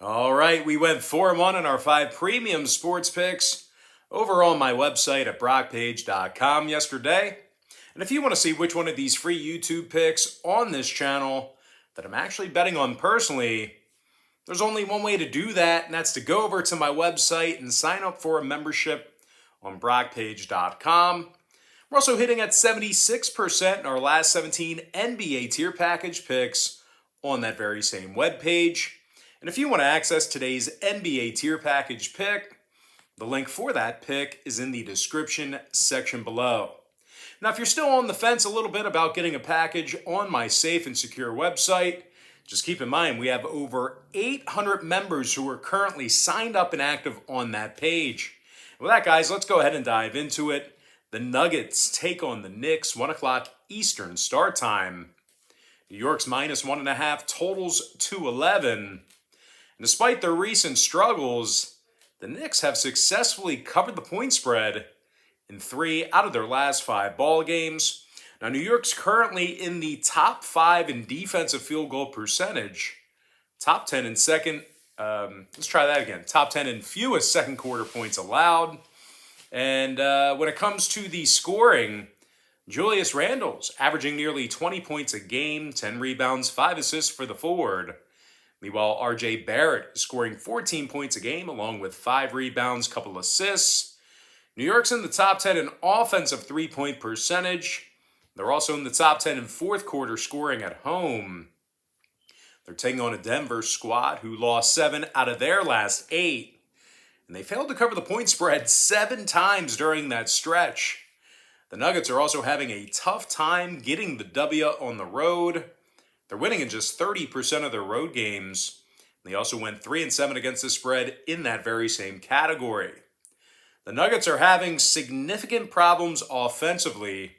All right, we went 4-1 in our 5 premium sports picks over on my website at brockpage.com yesterday. And if you want to see which one of these free YouTube picks on this channel that I'm actually betting on personally, there's only one way to do that, and that's to go over to my website and sign up for a membership on brockpage.com. We're also hitting at 76% in our last 17 NBA tier package picks on that very same webpage. And if you want to access today's NBA tier package pick, the link for that pick is in the description section below. Now, if you're still on the fence a little bit about getting a package on my safe and secure website, just keep in mind we have over 800 members who are currently signed up and active on that page. With that, guys, let's go ahead and dive into it. The Nuggets take on the Knicks, 1 o'clock Eastern start time. New York's -1.5 totals 211. And despite their recent struggles, the Knicks have successfully covered the point spread in 3 out of their last 5 ball games. Now, New York's currently in the top 5 in defensive field goal percentage, top 10 in second. Let's try that again. Top 10 in fewest second quarter points allowed. And when it comes to the scoring, Julius Randle's averaging nearly 20 points a game, 10 rebounds, 5 assists for the forward. Meanwhile, R.J. Barrett is scoring 14 points a game along with 5 rebounds, couple assists. New York's in the top 10 in offensive three-point percentage. They're also in the top 10 in fourth quarter scoring at home. They're taking on a Denver squad who lost 7 out of their last 8. And they failed to cover the point spread 7 times during that stretch. The Nuggets are also having a tough time getting the W on the road. They're winning in just 30% of their road games. They also went 3-7 against the spread in that very same category. The Nuggets are having significant problems offensively.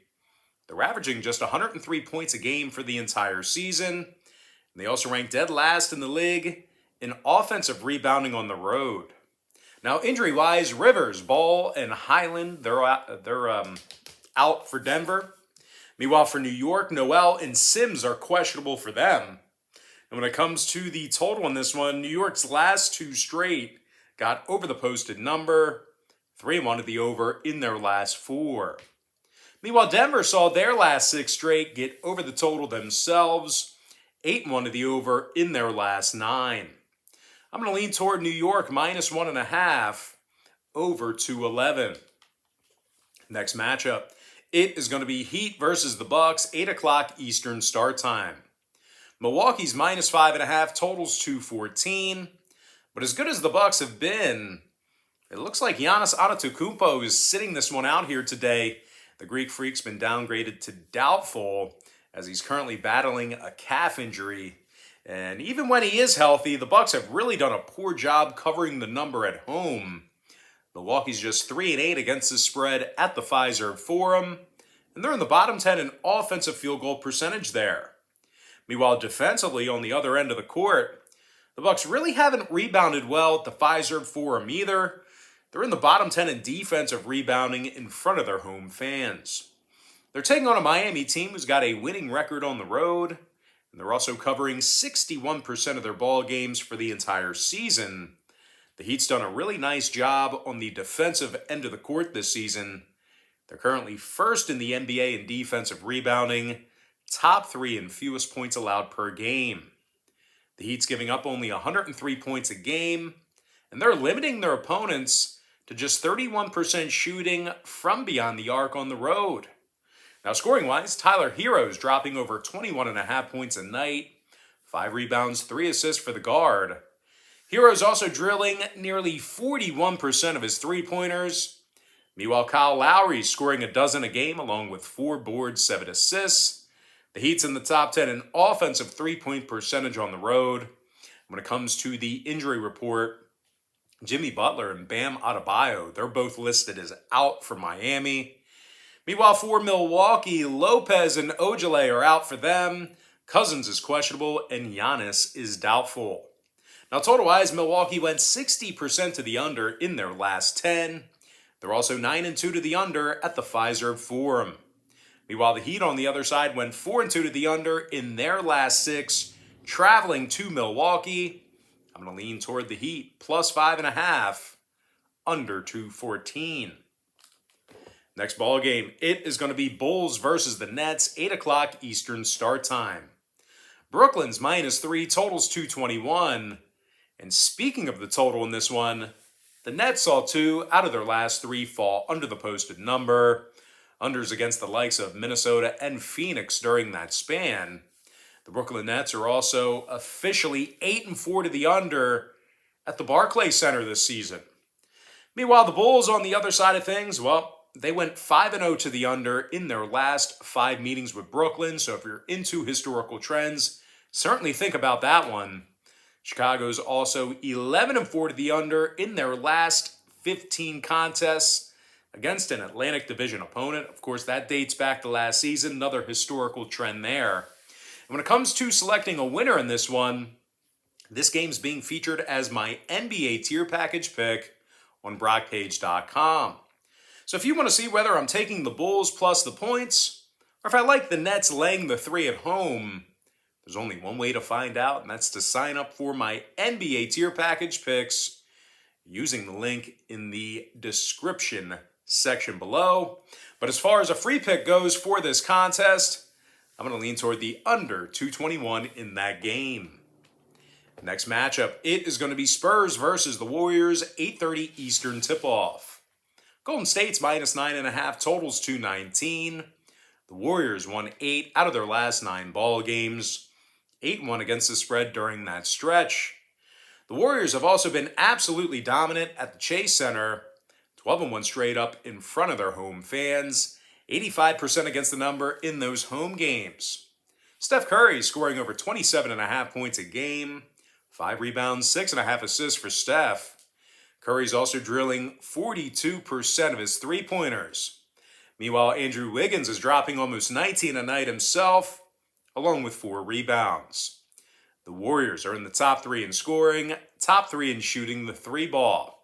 They're averaging just 103 points a game for the entire season. They also rank dead last in the league in offensive rebounding on the road. Now, injury-wise, Rivers, Ball, and Highland, they're out for Denver. Meanwhile, for New York, Noel and Sims are questionable for them. And when it comes to the total on this one, New York's last 2 straight got over the posted number. 3-1 to the over in their last 4. Meanwhile, Denver saw their last 6 straight get over the total themselves. 8-1 to the over in their last 9. I'm going to lean toward New York -1.5 over 211. Next matchup. It is going to be Heat versus the Bucks, 8 o'clock Eastern start time. Milwaukee's -5.5 totals 214. But as good as the Bucks have been, it looks like Giannis Antetokounmpo is sitting this one out here today. The Greek Freak's been downgraded to doubtful as he's currently battling a calf injury. And even when he is healthy, the Bucks have really done a poor job covering the number at home. Milwaukee's just 3-8 against the spread at the Fiserv Forum, and they're in the bottom 10 in offensive field goal percentage there. Meanwhile, defensively on the other end of the court, the Bucks really haven't rebounded well at the Fiserv Forum either. They're in the bottom 10 in defensive rebounding in front of their home fans. They're taking on a Miami team who's got a winning record on the road, and they're also covering 61% of their ball games for the entire season. The Heat's done a really nice job on the defensive end of the court this season. They're currently first in the NBA in defensive rebounding, top 3 in fewest points allowed per game. The Heat's giving up only 103 points a game, and they're limiting their opponents to just 31% shooting from beyond the arc on the road. Now, scoring-wise, Tyler Hero's dropping over 21.5 points a night, 5 rebounds, 3 assists for the guard. Hero's also drilling nearly 41% of his three-pointers. Meanwhile, Kyle Lowry's scoring a dozen a game along with 4 boards, 7 assists. The Heat's in the top 10 in offensive three-point percentage on the road. When it comes to the injury report, Jimmy Butler and Bam Adebayo, they're both listed as out for Miami. Meanwhile, for Milwaukee, Lopez and Ojale are out for them. Cousins is questionable, and Giannis is doubtful. Now, total-wise, Milwaukee went 60% to the under in their last 10. They're also 9-2 to the under at the Fiserv Forum. Meanwhile, the Heat on the other side went 4-2 to the under in their last 6, traveling to Milwaukee. I'm going to lean toward the Heat, plus 5.5, under 214. Next ball game, it is going to be Bulls versus the Nets, 8 o'clock Eastern start time. Brooklyn's -3, totals 221. And speaking of the total in this one, the Nets saw 2 out of their last 3 fall under the posted number. Unders against the likes of Minnesota and Phoenix during that span. The Brooklyn Nets are also officially 8-4 to the under at the Barclays Center this season. Meanwhile, the Bulls on the other side of things, well, they went 5-0 to the under in their last 5 meetings with Brooklyn. So if you're into historical trends, certainly think about that one. Chicago's also 11-4 to the under in their last 15 contests against an Atlantic Division opponent. Of course, that dates back to last season, another historical trend there. And when it comes to selecting a winner in this one, this game's being featured as my NBA tier package pick on BrockPage.com. So if you want to see whether I'm taking the Bulls plus the points, or if I like the Nets laying the 3 at home, there's only one way to find out, and that's to sign up for my NBA tier package picks using the link in the description section below. But as far as a free pick goes for this contest, I'm going to lean toward the under 221 in that game. Next matchup, it is going to be Spurs versus the Warriors, 8:30 Eastern tip-off. Golden State's -9.5, totals 219. The Warriors won 8 out of their last 9 ball games, 8-1 against the spread during that stretch. The Warriors have also been absolutely dominant at the Chase Center, 12-1 straight up in front of their home fans, 85% against the number in those home games. Steph Curry scoring over 27.5 points a game, 5 rebounds, 6.5 assists for Steph. Curry's also drilling 42% of his three-pointers. Meanwhile, Andrew Wiggins is dropping almost 19 a night himself, along with 4 rebounds. The Warriors are in the top 3 in scoring, top 3 in shooting the 3-ball.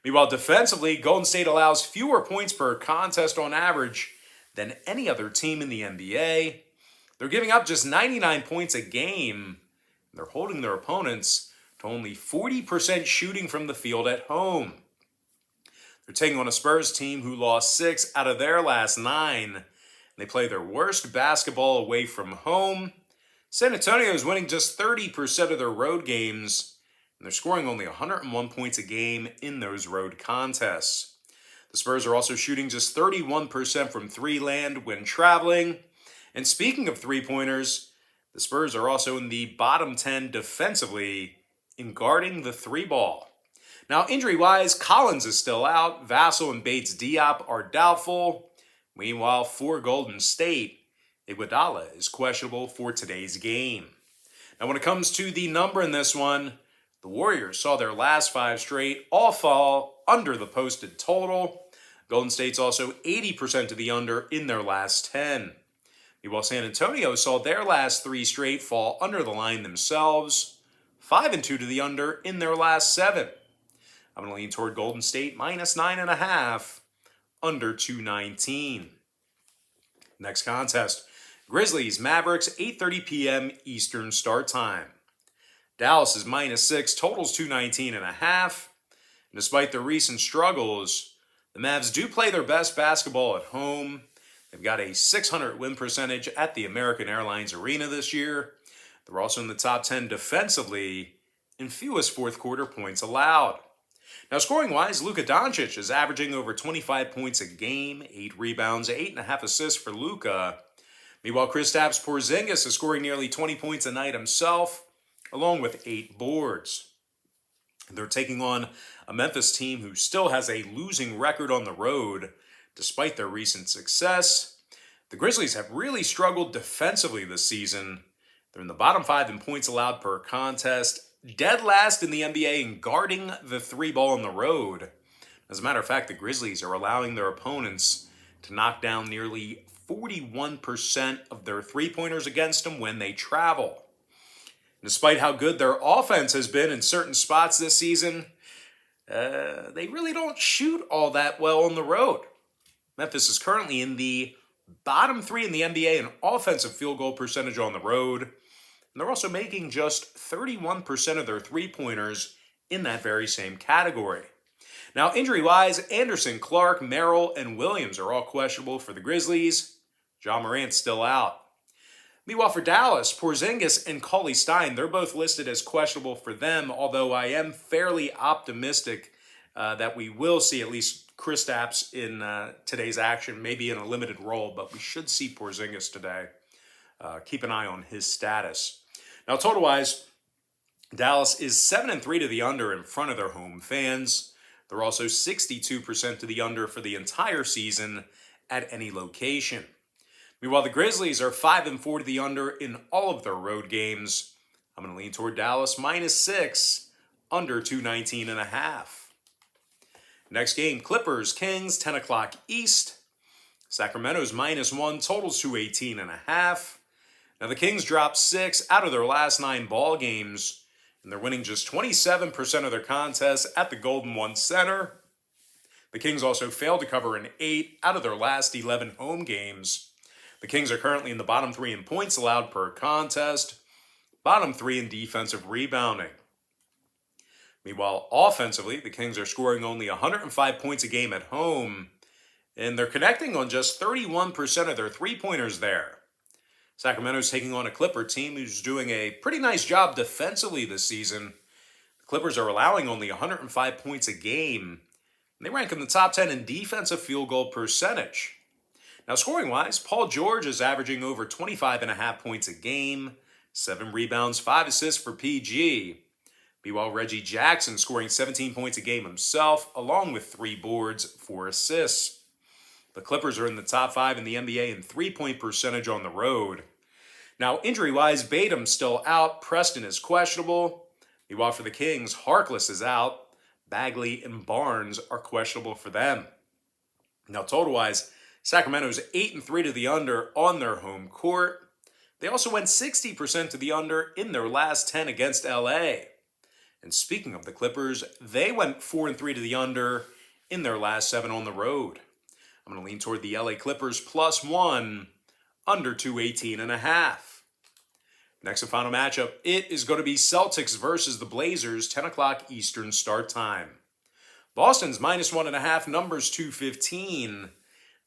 Meanwhile, defensively, Golden State allows fewer points per contest on average than any other team in the NBA. They're giving up just 99 points a game. They're holding their opponents to only 40% shooting from the field at home. They're taking on a Spurs team who lost 6 out of their last 9. And they play their worst basketball away from home. San Antonio is winning just 30% of their road games, and they're scoring only 101 points a game in those road contests. The Spurs are also shooting just 31% from 3-land when traveling. And speaking of three-pointers, the Spurs are also in the bottom 10 defensively in guarding the 3-ball. Now, injury-wise, Collins is still out. Vassell and Bates-Diop are doubtful. Meanwhile, for Golden State, Iguodala is questionable for today's game. Now, when it comes to the number in this one, the Warriors saw their last 5 straight all fall under the posted total. Golden State's also 80% to the under in their last 10. Meanwhile, San Antonio saw their last 3 straight fall under the line themselves, 5-2 to the under in their last 7. I'm going to lean toward Golden State -9.5, under 219. Next contest, Grizzlies, Mavericks, 8:30 p.m. Eastern start time. Dallas is -6, totals 219.5. And despite their recent struggles, the Mavs do play their best basketball at home. They've got a .600 win percentage at the American Airlines Arena this year. They're also in the top 10 defensively in fewest fourth quarter points allowed. Now, scoring-wise, Luka Doncic is averaging over 25 points a game, 8 rebounds, 8.5 assists for Luka. Meanwhile, Kristaps Porzingis is scoring nearly 20 points a night himself, along with 8 boards. They're taking on a Memphis team who still has a losing record on the road, despite their recent success. The Grizzlies have really struggled defensively this season. They're in the bottom 5 in points allowed per contest, dead last in the NBA in guarding the 3-ball on the road. As a matter of fact, the Grizzlies are allowing their opponents to knock down nearly 41% of their 3-pointers against them when they travel. Despite how good their offense has been in certain spots this season, they really don't shoot all that well on the road. Memphis is currently in the bottom 3 in the NBA in offensive field goal percentage on the road. And they're also making just 31% of their three-pointers in that very same category. Now, injury-wise, Anderson, Clark, Merrill, and Williams are all questionable for the Grizzlies. Ja Morant's still out. Meanwhile, for Dallas, Porzingis and Cauley Stein, they're both listed as questionable for them, although I am fairly optimistic that we will see at least Kristaps in today's action, maybe in a limited role, but we should see Porzingis today. Keep an eye on his status. Now, total-wise, Dallas is 7-3 to the under in front of their home fans. They're also 62% to the under for the entire season at any location. Meanwhile, the Grizzlies are 5-4 to the under in all of their road games. I'm going to lean toward Dallas -6, under 219.5. Next game, Clippers, Kings, 10 o'clock East. Sacramento's -1, totals 218.5. Now, the Kings dropped 6 out of their last 9 ball games, and they're winning just 27% of their contests at the Golden One Center. The Kings also failed to cover in 8 out of their last 11 home games. The Kings are currently in the bottom 3 in points allowed per contest, bottom 3 in defensive rebounding. Meanwhile, offensively, the Kings are scoring only 105 points a game at home, and they're connecting on just 31% of their three-pointers there. Sacramento's taking on a Clipper team who's doing a pretty nice job defensively this season. The Clippers are allowing only 105 points a game, and they rank in the top 10 in defensive field goal percentage. Now, scoring-wise, Paul George is averaging over 25.5 points a game, 7 rebounds, 5 assists for PG. Meanwhile, Reggie Jackson scoring 17 points a game himself, along with 3 boards, 4 assists. The Clippers are in the top 5 in the NBA in three-point percentage on the road. Now, injury-wise, Batum's still out. Preston is questionable. Meanwhile, for the Kings, Harkless is out. Bagley and Barnes are questionable for them. Now, total-wise, Sacramento's 8-3 to the under on their home court. They also went 60% to the under in their last 10 against LA. And speaking of the Clippers, they went 4-3 to the under in their last 7 on the road. I'm going to lean toward the LA Clippers +1, under 218.5. Next and final matchup, it is going to be Celtics versus the Blazers, 10 o'clock Eastern start time. Boston's -1.5, numbers 215.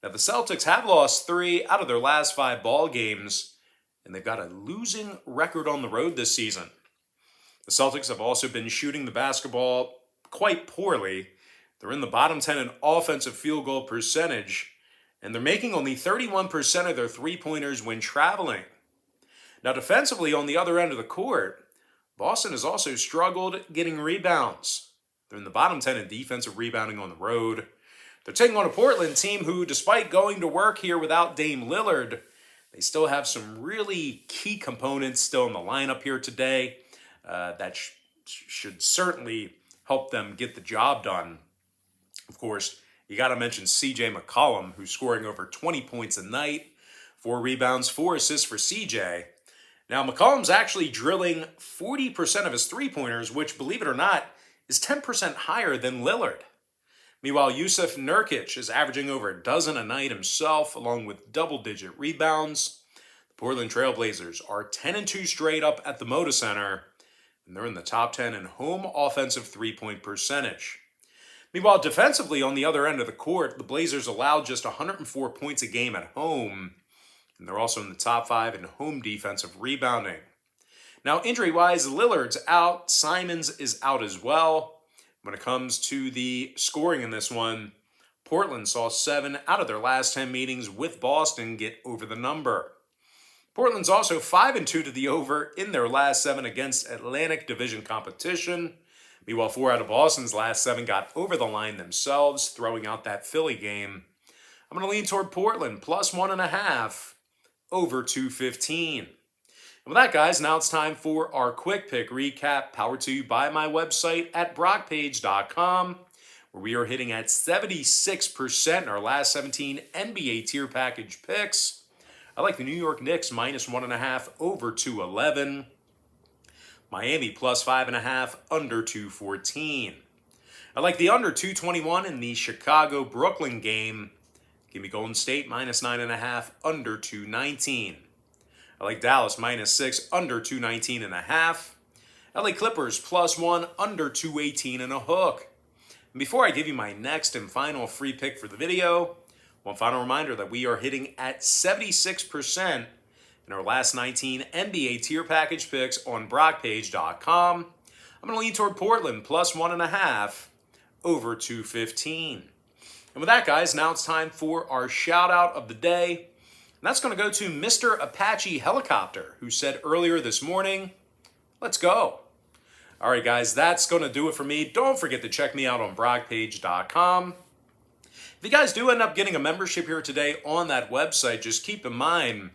Now, the Celtics have lost 3 out of their last 5 ball games, and they've got a losing record on the road this season. The Celtics have also been shooting the basketball quite poorly. They're in the bottom 10 in offensive field goal percentage, and they're making only 31% of their three-pointers when traveling. Now, defensively, on the other end of the court, Boston has also struggled getting rebounds. They're in the bottom 10 in defensive rebounding on the road. They're taking on a Portland team who, despite going to work here without Dame Lillard, they still have some really key components still in the lineup here today that should certainly help them get the job done. Of course, you got to mention CJ McCollum, who's scoring over 20 points a night, 4 rebounds, 4 assists for CJ. Now, McCollum's actually drilling 40% of his three-pointers, which, believe it or not, is 10% higher than Lillard. Meanwhile, Yusuf Nurkic is averaging over a dozen a night himself, along with double-digit rebounds. The Portland Trailblazers are 10-2 straight up at the Moda Center, and they're in the top 10 in home offensive three-point percentage. Meanwhile, defensively, on the other end of the court, the Blazers allowed just 104 points a game at home, and they're also in the top 5 in home defensive rebounding. Now, injury-wise, Lillard's out. Simons is out as well. When it comes to the scoring in this one, Portland saw 7 out of their last 10 meetings with Boston get over the number. Portland's also 5-2 to the over in their last 7 against Atlantic Division competition. Meanwhile, 4 out of Boston's last 7 got over the line themselves, throwing out that Philly game. I'm going to lean toward Portland, +1.5, over 215. And with that, guys, now it's time for our quick pick recap, powered to you by my website at brockpage.com, where we are hitting at 76% in our last 17 NBA tier package picks. I like the New York Knicks -1.5, over 211. Miami +5.5, under 214. I like the under 221 in the Chicago-Brooklyn game. Give me Golden State -9.5, under 219. I like Dallas -6, under 219.5. LA Clippers +1, under 218 and a hook. And before I give you my next and final free pick for the video, one final reminder that we are hitting at 76% in our last 19 NBA tier package picks on BrockPage.com. I'm going to lean toward Portland +1.5 over 215. And with that, guys, now it's time for our shout out of the day. And that's going to go to Mr. Apache Helicopter, who said earlier this morning, let's go. All right, guys, that's going to do it for me. Don't forget to check me out on BrockPage.com. If you guys do end up getting a membership here today on that website, just keep in mind,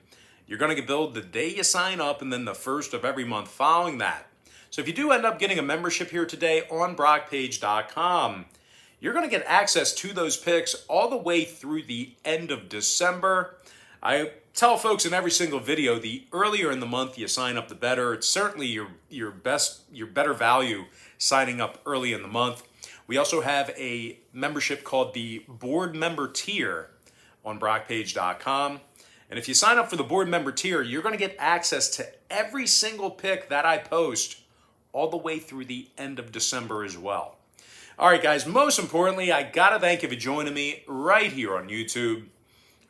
you're going to get billed the day you sign up and then the first of every month following that. So if you do end up getting a membership here today on BrockPage.com, you're going to get access to those picks all the way through the end of December. I tell folks in every single video, the earlier in the month you sign up, the better. It's certainly your better value signing up early in the month. We also have a membership called the Board Member Tier on BrockPage.com. And if you sign up for the Board Member Tier, you're going to get access to every single pick that I post all the way through the end of December as well. All right, guys, most importantly, I got to thank you for joining me right here on YouTube.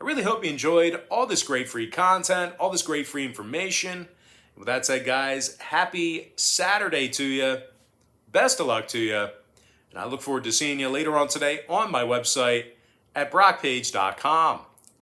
I really hope you enjoyed all this great free content, all this great free information. With that said, guys, happy Saturday to you. Best of luck to you. And I look forward to seeing you later on today on my website at BrockPage.com.